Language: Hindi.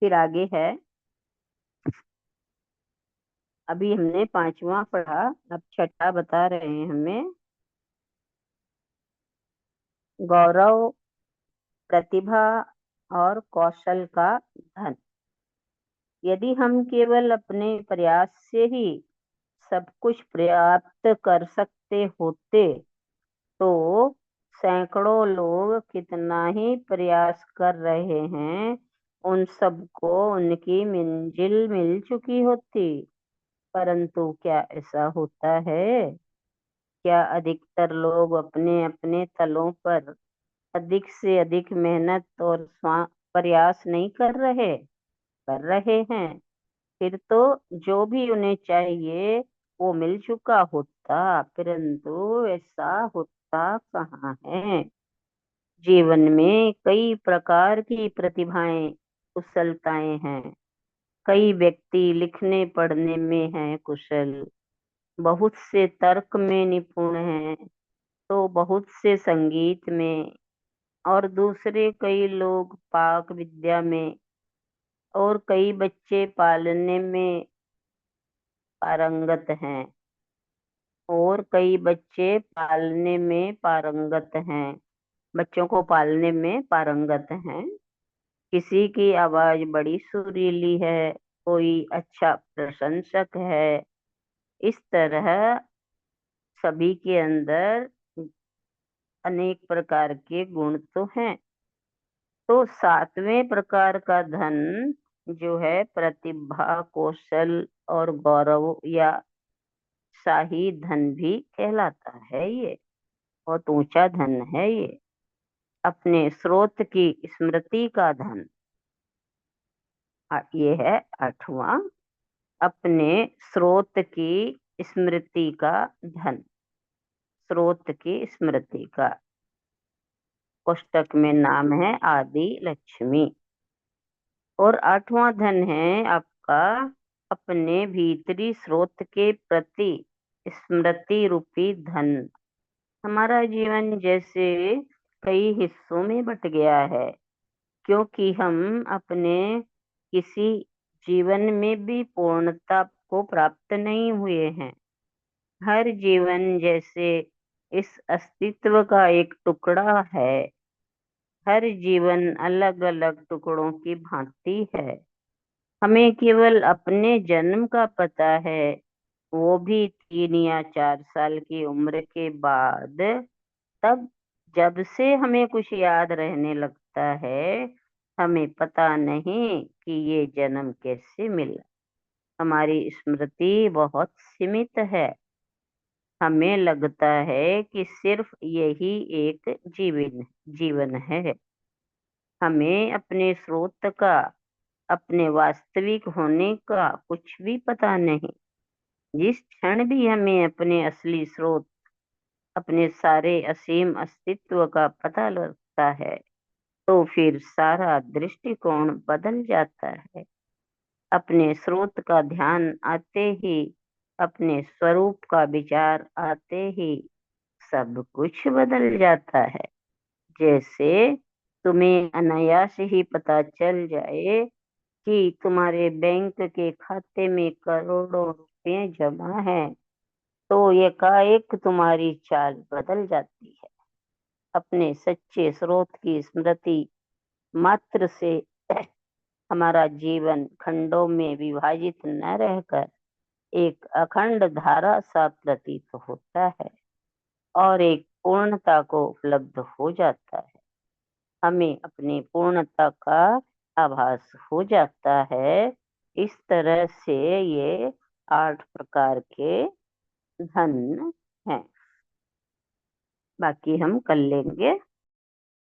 फिर आगे है, अभी हमने पांचवा पढ़ा, अब छठा बता रहे हैं हमें। गौरव, प्रतिभा और कौशल का धन। यदि हम केवल अपने प्रयास से ही सब कुछ प्राप्त कर सकते होते तो सैकड़ों लोग कितना ही प्रयास कर रहे हैं, उन सबको उनकी मंजिल मिल चुकी होती। परंतु क्या ऐसा होता है? क्या अधिकतर लोग अपने अपने तलों पर अधिक से अधिक मेहनत और प्रयास नहीं कर रहे हैं? फिर तो जो भी उन्हें चाहिए वो मिल चुका होता, परंतु ऐसा होता कहाँ है। जीवन में कई प्रकार की प्रतिभाएं, कुशलताएं हैं। कई व्यक्ति लिखने पढ़ने में हैं कुशल, बहुत से तर्क में निपुण हैं, तो बहुत से संगीत में, और दूसरे कई लोग पाक विद्या में, और कई बच्चे पालने में पारंगत हैं, और कई बच्चे पालने में पारंगत हैं, बच्चों को पालने में पारंगत हैं। किसी की आवाज बड़ी सुरीली है, कोई अच्छा प्रशंसक है। इस तरह सभी के अंदर अनेक प्रकार के गुण तो हैं। तो सातवें प्रकार का धन जो है प्रतिभा, कौशल और गौरव या शाही धन भी कहलाता है। ये बहुत ऊंचा धन है ये। अपने स्रोत की स्मृति का धन। ये है आठवां, अपने स्रोत की स्मृति का धन। स्रोत की स्मृति का कोष्टक में नाम है आदि लक्ष्मी। और आठवां धन है आपका अपने भीतरी स्रोत के प्रति स्मृति रूपी धन। हमारा जीवन जैसे कई हिस्सों में बट गया है, क्योंकि हम अपने किसी जीवन में भी पूर्णता को प्राप्त नहीं हुए हैं। हर जीवन जैसे इस अस्तित्व का एक टुकड़ा है। हर जीवन अलग अलग टुकड़ों की भांति है। हमें केवल अपने जन्म का पता है, वो भी 3 या 4 साल की उम्र के बाद। तब जब से हमें कुछ याद रहने लगता है, हमें पता नहीं कि ये जन्म कैसे मिला। हमारी स्मृति बहुत सीमित है। हमें लगता है कि सिर्फ यही एक जीवन है। हमें अपने स्रोत का, अपने वास्तविक होने का कुछ भी पता नहीं। जिस क्षण भी हमें अपने असली स्रोत, अपने सारे असीम अस्तित्व का पता लगता है, तो फिर सारा दृष्टिकोण बदल जाता है। अपने स्रोत का ध्यान आते ही, अपने स्वरूप का विचार आते ही सब कुछ बदल जाता है। जैसे तुम्हें अनायास ही पता चल जाए कि तुम्हारे बैंक के खाते में करोड़ों रुपए जमा हैं, तो एकाएक तुम्हारी चाल बदल जाती है। अपने सच्चे स्रोत की स्मृति मात्र से हमारा जीवन खंडों में विभाजित न रहकर एक अखंड धारा सा प्रतीत होता है और एक पूर्णता को उपलब्ध हो जाता है। हमें अपनी पूर्णता का आभास हो जाता है। इस तरह से ये 8 प्रकार के धन हैं। बाकी हम कल लेंगे।